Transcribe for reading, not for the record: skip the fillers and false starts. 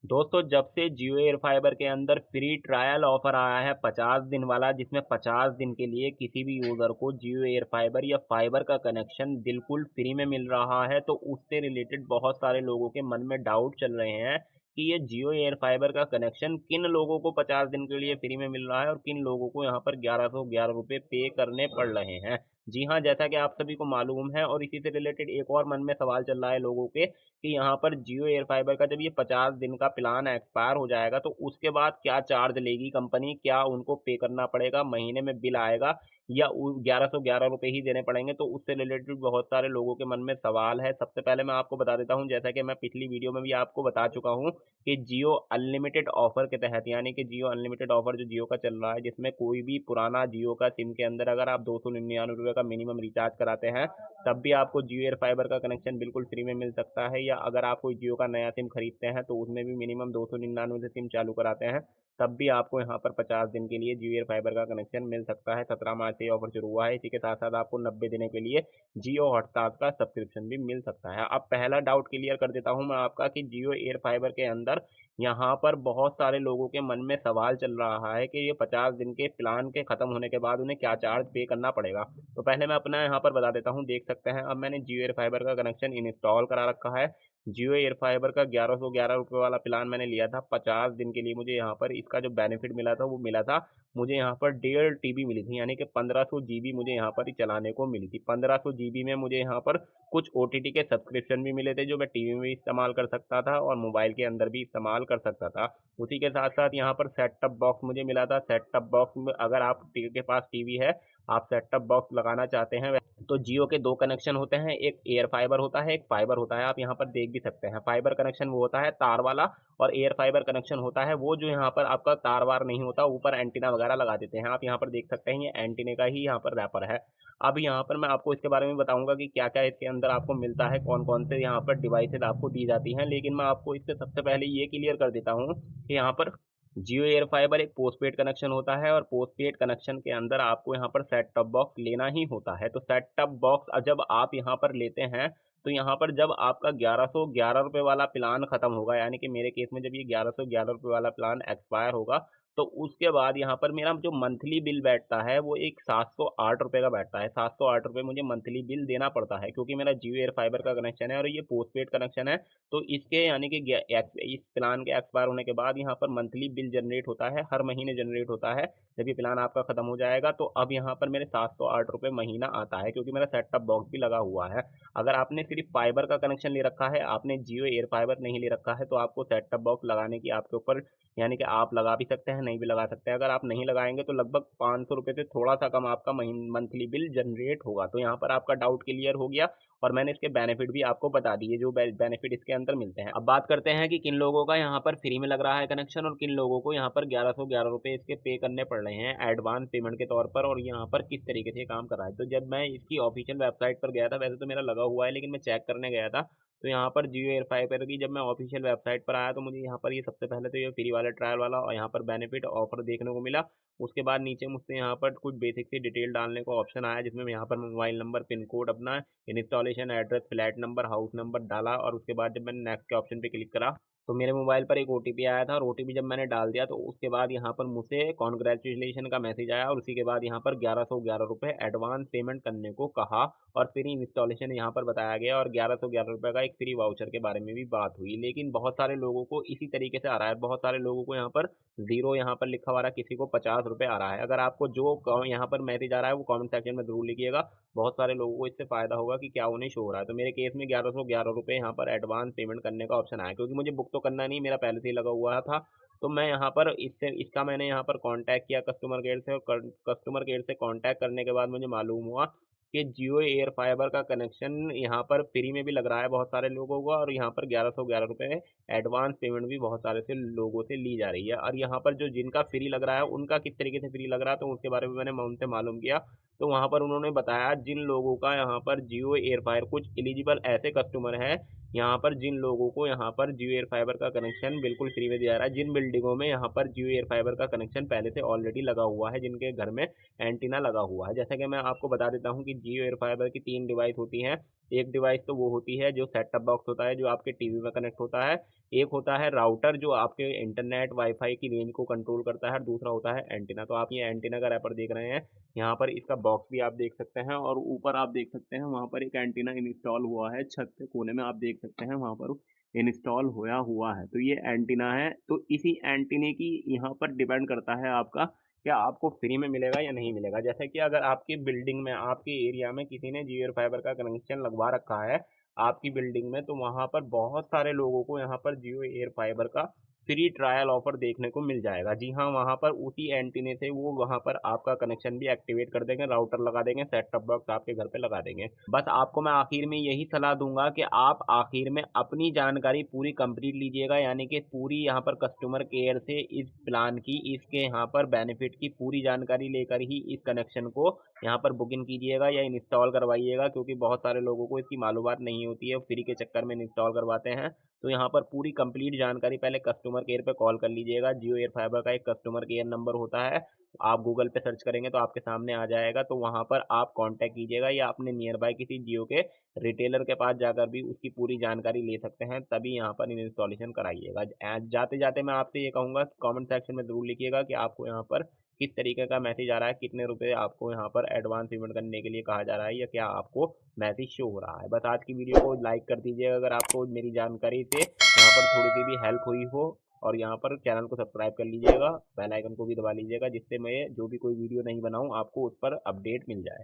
दोस्तों जब से जियो एयर फाइबर के अंदर फ्री ट्रायल ऑफर आया है 50 दिन वाला, जिसमें 50 दिन के लिए किसी भी यूज़र को जियो एयर फाइबर या फाइबर का कनेक्शन बिल्कुल फ्री में मिल रहा है, तो उससे रिलेटेड बहुत सारे लोगों के मन में डाउट चल रहे हैं कि ये जियो एयर फाइबर का कनेक्शन किन लोगों को 50 दिन के लिए फ्री में मिल रहा है और किन लोगों को यहाँ पर 1111 रुपये पे करने पड़ रहे हैं। जी हाँ, जैसा कि आप सभी को मालूम है और इसी से रिलेटेड एक और मन में सवाल चल रहा है लोगों के कि यहाँ पर जियो एयर फाइबर का जब ये 50 दिन का प्लान एक्सपायर हो जाएगा तो उसके बाद क्या चार्ज लेगी कंपनी? क्या उनको पे करना पड़ेगा? महीने में बिल आएगा या उ 1111 रुपए ही देने पड़ेंगे? तो उससे रिलेटेड बहुत सारे लोगों के मन में सवाल है। सबसे पहले मैं आपको बता देता हूँ, जैसा कि मैं पिछली वीडियो में भी आपको बता चुका हूँ कि जियो अनलिमिटेड ऑफर के तहत, यानी कि जियो अनलिमिटेड ऑफर जो जियो का चल रहा है, जिसमें कोई भी पुराना जियो का सिम के अंदर अगर आप 299 रुपए का मिनिमम रिचार्ज कराते हैं, तब भी आपको जियो एयर फाइबर का कनेक्शन बिल्कुल फ्री में मिल सकता है। या अगर आप कोई जियो का नया सिम खरीदते हैं तो उसमें भी मिनिमम 299 से सिम चालू कराते हैं, तब भी आपको यहाँ पर 50 दिन के लिए जियो एयर फाइबर का कनेक्शन मिल सकता है। 17 मार्च से ये ऑफर शुरू हुआ है। इसी के साथ साथ आपको 90 दिनों के लिए जियो हॉटस्टार का सब्सक्रिप्शन भी मिल सकता है। अब पहला डाउट क्लियर कर देता हूँ मैं आपका कि जियो एयर फाइबर के अंदर यहाँ पर बहुत सारे लोगों के मन में सवाल चल रहा है कि ये 50 दिन के प्लान के खत्म होने के बाद उन्हें क्या चार्ज पे करना पड़ेगा। तो पहले मैं अपना यहाँ पर बता देता हूँ, देख सकते हैं अब मैंने जियो एयर फाइबर का कनेक्शन इंस्टॉल करा रखा है। जियो एयर फाइबर का 1111 रुपये वाला प्लान मैंने लिया था 50 दिन के लिए। मुझे यहाँ पर इसका जो बेनिफिट मिला था वो मिला था, मुझे यहाँ पर 1.5 टीबी मिली थी, यानी कि 1500 जीबी मुझे यहाँ पर चलाने को मिली थी। 1500 जीबी में मुझे यहाँ पर कुछ ओटीटी के सब्सक्रिप्शन भी मिले थे जो मैं टीवी में भी इस्तेमाल कर सकता था और मोबाइल के अंदर भी इस्तेमाल कर सकता था। उसी के साथ साथ यहाँ पर सेट टॉप बॉक्स मुझे मिला था। सेट टॉप बॉक्स में अगर आप के पास टीवी है, आप सेट टॉप बॉक्स लगाना चाहते हैं, तो जियो के 2 कनेक्शन होते हैं, एक एयर फाइबर होता है, एक फाइबर होता है। आप यहाँ पर देख भी सकते हैं। फाइबर कनेक्शन वो होता है तार वाला और एयर फाइबर कनेक्शन होता है वो जो यहाँ पर आपका तार वार नहीं होता, ऊपर एंटीना वगैरह लगा देते हैं। आप यहाँ पर देख सकते हैं ये एंटीने का ही यहाँ पर रैपर है। अब यहाँ पर मैं आपको इसके बारे में बताऊंगा कि क्या-क्या इसके अंदर आपको मिलता है, कौन-कौन से यहाँ पर डिवाइसेज़ आपको दी जाती हैं। लेकिन मैं आपको इससे सबसे पहले ये क्लियर कर देता हूँ कि यहाँ पर जियो एयर फाइबर एक पोस्टपेड कनेक्शन होता है और पोस्टपेड कनेक्शन के अंदर आपको यहाँ पर सेट टॉप बॉक्स लेना ही होता है। तो सेट टॉप बॉक्स जब आप यहाँ पर लेते हैं, तो यहाँ पर जब आपका 1111 रुपए वाला प्लान खत्म होगा, यानी कि मेरे केस में जब ये 1111 रुपए वाला प्लान एक्सपायर होगा, तो उसके बाद यहाँ पर मेरा जो मंथली बिल बैठता है वो एक 708 रुपए का बैठता है। 708 रुपए मुझे मंथली बिल देना पड़ता है, क्योंकि मेरा जियो एयर फाइबर का कनेक्शन है और ये पोस्टपेड कनेक्शन है। तो इसके यानी कि इस प्लान के एक्सपायर होने के बाद यहाँ पर मंथली बिल जनरेट होता है, हर महीने जनरेट होता है। जब ये प्लान आपका खत्म हो जाएगा तो अब यहाँ पर मेरे 708 रुपये महीना आता है, क्योंकि मेरा सेट टॉप बॉक्स भी लगा हुआ है। अगर आपने सिर्फ फाइबर का कनेक्शन ले रखा है, आपने जियो एयर फाइबर नहीं ले रखा है, तो आपको सेट टॉप बॉक्स लगाने की आपके ऊपर, यानी कि आप लगा भी सकते हैं, नहीं भी लगा सकते हैं। अगर आप नहीं लगाएंगे तो लगभग 500 रुपये से थोड़ा सा कम आपका मंथली बिल जनरेट होगा। तो यहाँ पर आपका डाउट क्लियर हो गया और मैंने इसके बेनिफिट भी आपको बता दिए, जो बेनिफिट इसके अंदर मिलते हैं। अब बात करते हैं कि किन लोगों का यहाँ पर फ्री में लग रहा है कनेक्शन और किन लोगों को यहाँ पर 1111 रुपये इसके पे करने पड़ रहे हैं एडवांस पेमेंट के तौर पर, और यहाँ पर किस तरीके से ये काम कर रहा है। तो जब मैं इसकी ऑफिशियल वेबसाइट पर गया था, वैसे तो मेरा लगा हुआ है लेकिन मैं चेक करने गया था, तो यहाँ पर जियो एयर फाइबर की जब मैं ऑफिशियल वेबसाइट पर आया तो मुझे यहाँ पर ये सबसे पहले तो ये फ्री वाला ट्रायल वाला और यहाँ पर बेनिफिट ऑफर देखने को मिला। उसके बाद नीचे मुझसे यहाँ पर कुछ बेसिक सी डिटेल डालने का ऑप्शन आया, जिसमें मैं यहाँ पर मोबाइल नंबर, पिन कोड अपना, installation address, flat number, house number डाला और उसके बाद जब मैंने नेक्स्ट के ऑप्शन पे क्लिक करा तो मेरे मोबाइल पर एक ओटीपी आया था और ओटीपी जब मैंने डाल दिया तो उसके बाद यहाँ पर मुझसे कॉन्ग्रेचुलेशन का मैसेज आया और उसी के बाद यहाँ पर 1111 रुपये एडवांस पेमेंट करने को कहा और फ्री इंस्टॉलेशन यहाँ पर बताया गया और 1111 रुपये का एक फ्री वाउचर के बारे में भी बात हुई। लेकिन बहुत सारे लोगों को इसी तरीके से आ रहा है, बहुत सारे लोगों को यहाँ पर जीरो यहाँ पर लिखा हुआ रहा है, किसी को 50 रुपये आ रहा है। अगर आपको जो यहाँ पर मैसेज आ रहा है वो कमेंट सेक्शन में जरूर लिखिएगा, बहुत सारे लोगों को इससे फायदा होगा कि क्या उन्हें शो हो रहा है। तो मेरे केस में 1111 रुपये यहाँ पर एडवांस पेमेंट करने का ऑप्शन आया, क्योंकि मुझे बुक तो करना नहीं, मेरा पहले से ही लगा हुआ था। तो मैं यहाँ पर इसका मैंने यहाँ पर कांटेक्ट किया कस्टमर केयर से और कस्टमर केयर से कांटेक्ट करने के बाद मुझे मालूम हुआ कि जियो एयर फाइबर का कनेक्शन यहाँ पर फ्री में भी लग रहा है बहुत सारे लोगों को और यहाँ पर 1111 रुपये एडवांस पेमेंट भी बहुत सारे से लोगों से ली जा रही है। और यहाँ पर जो जिनका फ्री लग रहा है उनका किस तरीके से फ्री लग रहा है तो उसके बारे में मैंने उनसे मालूम किया। तो वहाँ पर उन्होंने बताया जिन लोगों का यहाँ पर जियो एयर फाइबर, कुछ एलिजिबल ऐसे कस्टमर हैं यहाँ पर जिन लोगों को यहाँ पर जियो एयर फाइबर का कनेक्शन बिल्कुल फ्री में दिया जा रहा है, जिन बिल्डिंगों में यहाँ पर जियो एयर फाइबर का कनेक्शन पहले से ऑलरेडी लगा हुआ है, जिनके घर में एंटीना लगा हुआ है। जैसा कि मैं आपको बता देता हूँ कि जियो एयर फाइबर की 3 डिवाइस होती हैं। एक डिवाइस तो वो होती है जो सेट टॉप बॉक्स होता है, जो आपके टीवी में कनेक्ट होता है। एक होता है राउटर जो आपके इंटरनेट वाईफाई की रेंज को कंट्रोल करता है और दूसरा होता है एंटीना। तो आप ये एंटीना का रैपर देख रहे हैं, यहाँ पर इसका बॉक्स भी आप देख सकते हैं और ऊपर आप देख सकते हैं वहाँ पर एक एंटीना इंस्टॉल हुआ है, छत के कोने में आप देख सकते हैं वहाँ पर इंस्टॉल होया हुआ है। तो ये एंटीना है, तो इसी एंटीने की यहाँ पर डिपेंड करता है आपका क्या आपको फ्री में मिलेगा या नहीं मिलेगा। जैसे कि अगर आपकी बिल्डिंग में, आपके एरिया में किसी ने जियो फाइबर का कनेक्शन लगवा रखा है आपकी बिल्डिंग में, तो वहाँ पर बहुत सारे लोगों को यहाँ पर जियो एयर फाइबर का फ्री ट्रायल ऑफर देखने को मिल जाएगा। जी हाँ, वहाँ पर उसी एंटीने से वो वहाँ पर आपका कनेक्शन भी एक्टिवेट कर देंगे, राउटर लगा देंगे, सेट टॉप बॉक्स आपके घर पे लगा देंगे। बस आपको मैं आखिर में यही सलाह दूंगा कि आप आखिर में अपनी जानकारी पूरी कंप्लीट लीजिएगा, यानी कि पूरी यहाँ पर कस्टमर केयर से इस प्लान की, इसके यहाँ पर बेनिफिट की पूरी जानकारी लेकर ही इस कनेक्शन को यहाँ पर बुकिंग कीजिएगा या इंस्टॉल करवाइएगा, क्योंकि बहुत सारे लोगों को इसकी मालूमात नहीं होती है, फ्री के चक्कर में इंस्टॉल करवाते हैं। तो यहाँ पर पूरी कंप्लीट जानकारी पहले कस्टमर केयर पे कॉल कर लीजिएगा। जियो एयर फाइबर का एक कस्टमर केयर नंबर होता है, आप गूगल पे सर्च करेंगे तो आपके सामने आ जाएगा, तो वहाँ पर आप कांटेक्ट कीजिएगा या अपने नियर बाय किसी जियो के रिटेलर के पास जाकर भी उसकी पूरी जानकारी ले सकते हैं, तभी यहाँ पर इंस्टॉलेशन कराइएगा। जाते जाते मैं आपसे ये कहूँगा, कमेंट सेक्शन में ज़रूर लिखिएगा कि आपको यहाँ पर किस तरीके का मैसेज आ रहा है, कितने रुपए आपको यहाँ पर एडवांस पेमेंट करने के लिए कहा जा रहा है या क्या आपको मैसेज शो हो रहा है। बस आज की वीडियो को लाइक कर दीजिएगा अगर आपको मेरी जानकारी से यहाँ पर थोड़ी सी भी हेल्प हुई हो, और यहाँ पर चैनल को सब्सक्राइब कर लीजिएगा, बेल आइकन को भी दबा लीजिएगा, जिससे मैं जो भी कोई वीडियो नहीं बनाऊँ आपको उस पर अपडेट मिल जाए।